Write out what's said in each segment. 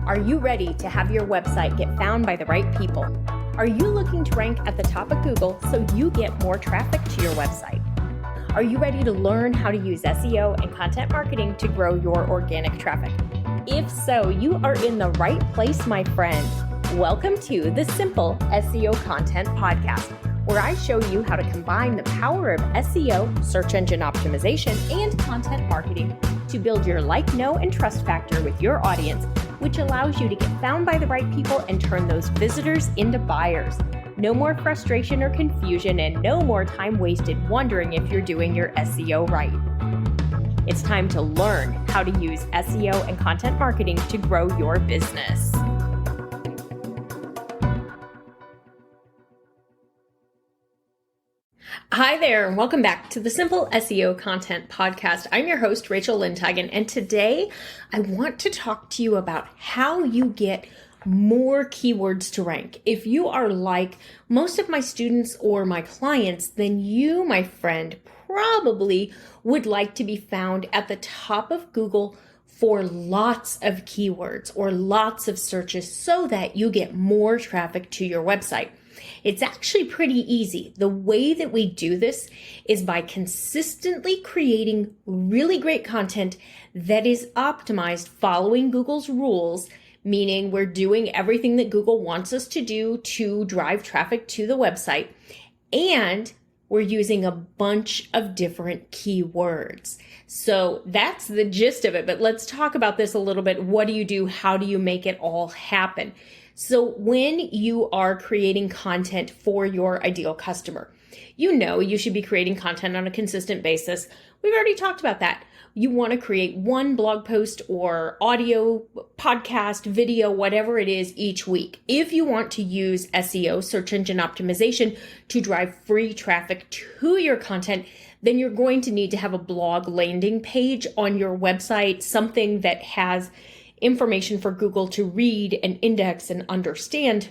Are you ready to have your website get found by the right people? Are you looking to rank at the top of Google so you get more traffic to your website? Are you ready to learn how to use SEO and content marketing to grow your organic traffic? If so, you are in the right place, my friend. Welcome to the Simple SEO Content Podcast, where I show you how to combine the power of SEO, search engine optimization, and content marketing to build your like, know, and trust factor with your audience, which allows you to get found by the right people and turn those visitors into buyers. No more frustration or confusion, and no more time wasted wondering if you're doing your SEO right. It's time to learn how to use SEO and content marketing to grow your business. Hi there, and welcome back to the Simple SEO Content Podcast. I'm your host, Rachel Lindhagen, and today I want to talk to you about how you get more keywords to rank. If you are like most of my students or my clients, then you, my friend, probably would like to be found at the top of Google for lots of keywords or lots of searches so that you get more traffic to your website. It's actually pretty easy. The way that we do this is by consistently creating really great content that is optimized following Google's rules, meaning we're doing everything that Google wants us to do to drive traffic to the website, and we're using a bunch of different keywords. So that's the gist of it, but let's talk about this a little bit. What do you do? How do you make it all happen? So when you are creating content for your ideal customer, you know you should be creating content on a consistent basis. We've already talked about that. You want to create one blog post or audio, podcast, video, whatever it is each week. If you want to use SEO, search engine optimization, to drive free traffic to your content, then you're going to need to have a blog landing page on your website, something that has information for Google to read and index and understand,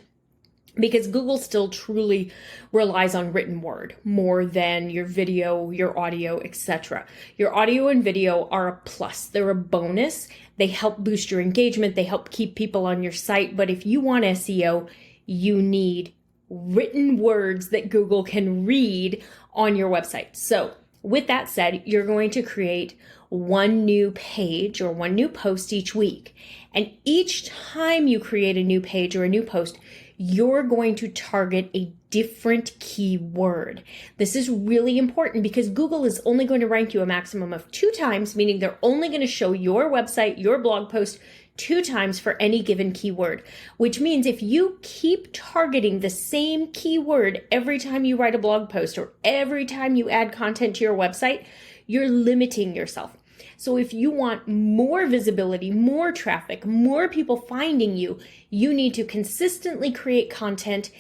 because Google still truly relies on written word more than your video, your audio, etc. Your audio and video are a plus. They're a bonus. They help boost your engagement. They help keep people on your site. But if you want SEO, you need written words that Google can read on your website. So with that said, you're going to create one new page or one new post each week. And each time you create a new page or a new post, you're going to target a different keyword. This is really important because Google is only going to rank you a maximum of 2 times, meaning they're only going to show your website, your blog post 2 times for any given keyword, which means if you keep targeting the same keyword every time you write a blog post or every time you add content to your website, you're limiting yourself. So if you want more visibility, more traffic, more people finding you, you need to consistently create content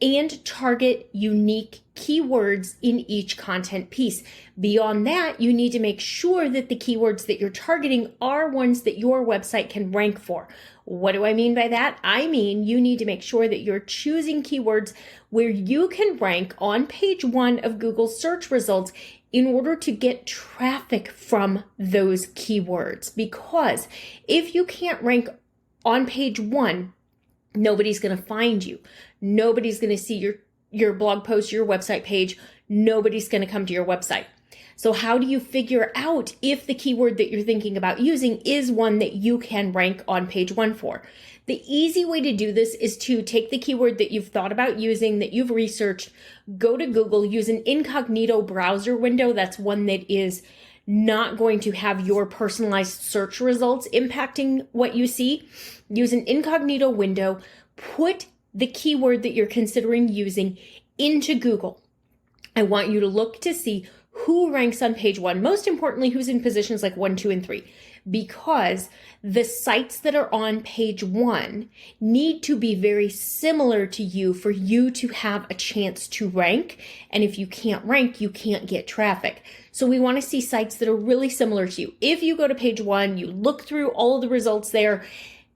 and target unique keywords in each content piece. Beyond that, you need to make sure that the keywords that you're targeting are ones that your website can rank for. What do I mean by that? I mean, you need to make sure that you're choosing keywords where you can rank on page 1 of Google search results in order to get traffic from those keywords. Because if you can't rank on page 1, nobody's going to find you. Nobody's going to see your blog post, your website page. Nobody's going to come to your website. So how do you figure out if the keyword that you're thinking about using is one that you can rank on page 1 for? The easy way to do this is to take the keyword that you've thought about using, that you've researched, go to Google, use an incognito browser window. That's one that is not going to have your personalized search results impacting what you see. Use an incognito window, put the keyword that you're considering using into Google. I want you to look to see who ranks on page 1. Most importantly, who's in positions like 1, 2, and 3. Because the sites that are on page 1 need to be very similar to you for you to have a chance to rank. And if you can't rank, you can't get traffic. So we want to see sites that are really similar to you. If you go to page 1, you look through all of the results there,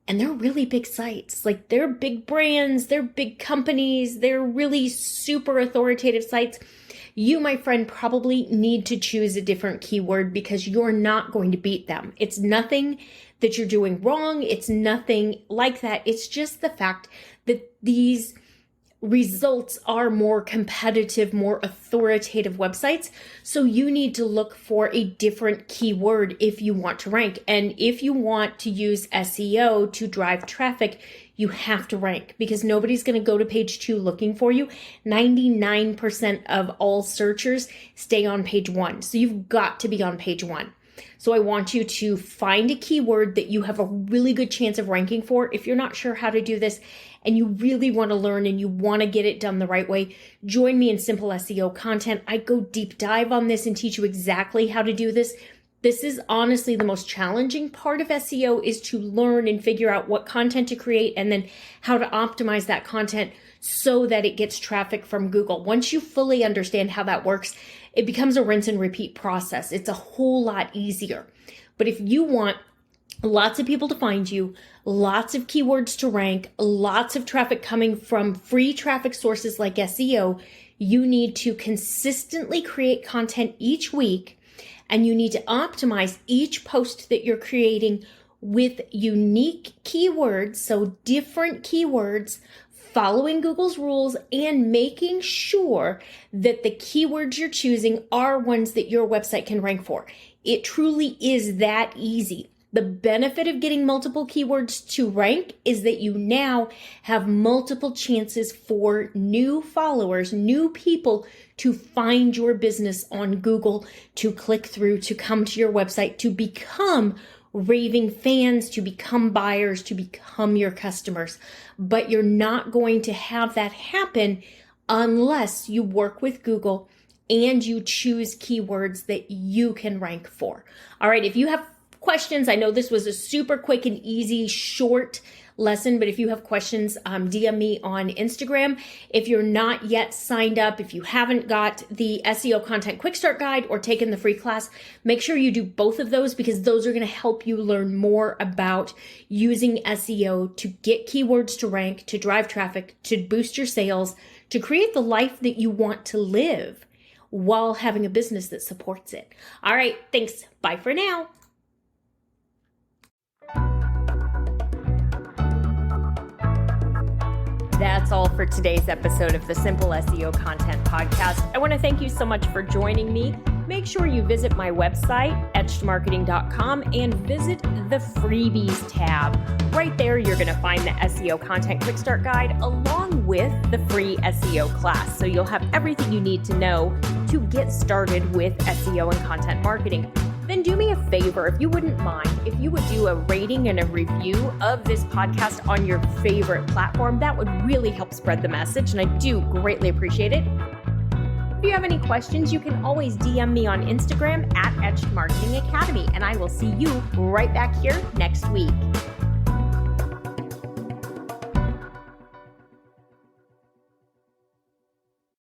and they're really big sites. Like, they're big brands, they're big companies, they're really super authoritative sites. You, my friend, probably need to choose a different keyword because you're not going to beat them. It's nothing that you're doing wrong. It's nothing like that. It's just the fact that these results are more competitive, more authoritative websites. So you need to look for a different keyword if you want to rank. And if you want to use SEO to drive traffic, you have to rank, because nobody's going to go to page 2 looking for you. 99% of all searchers stay on page 1. So you've got to be on page 1. So I want you to find a keyword that you have a really good chance of ranking for. If you're not sure how to do this and you really want to learn and you want to get it done the right way, join me in Simple SEO Content. I go deep dive on this and teach you exactly how to do this. This is honestly the most challenging part of SEO, is to learn and figure out what content to create and then how to optimize that content so that it gets traffic from Google. Once you fully understand how that works, it becomes a rinse and repeat process. It's a whole lot easier. But if you want lots of people to find you, lots of keywords to rank, lots of traffic coming from free traffic sources like SEO, you need to consistently create content each week, and you need to optimize each post that you're creating with unique keywords, so different keywords, following Google's rules and making sure that the keywords you're choosing are ones that your website can rank for. It truly is that easy. The benefit of getting multiple keywords to rank is that you now have multiple chances for new followers, new people to find your business on Google, to click through, to come to your website, to become raving fans, to become buyers, to become your customers. But you're not going to have that happen unless you work with Google and you choose keywords that you can rank for. All right, if you have questions, I know this was a super quick and easy, short lesson, but if you have questions, DM me on Instagram. If you're not yet signed up, if you haven't got the SEO Content Quick Start Guide or taken the free class, make sure you do both of those, because those are going to help you learn more about using SEO to get keywords to rank, to drive traffic, to boost your sales, to create the life that you want to live while having a business that supports it. All right, thanks. Bye for now. That's all for today's episode of the Simple SEO Content Podcast. I want to thank you so much for joining me. Make sure you visit my website, etchedmarketing.com, and visit the freebies tab. Right there, you're going to find the SEO Content Quick Start Guide along with the free SEO class. So you'll have everything you need to know to get started with SEO and content marketing. Then do me a favor, if you wouldn't mind, if you would do a rating and a review of this podcast on your favorite platform. That would really help spread the message, and I do greatly appreciate it. If you have any questions, you can always DM me on Instagram at Etched Marketing Academy, and I will see you right back here next week.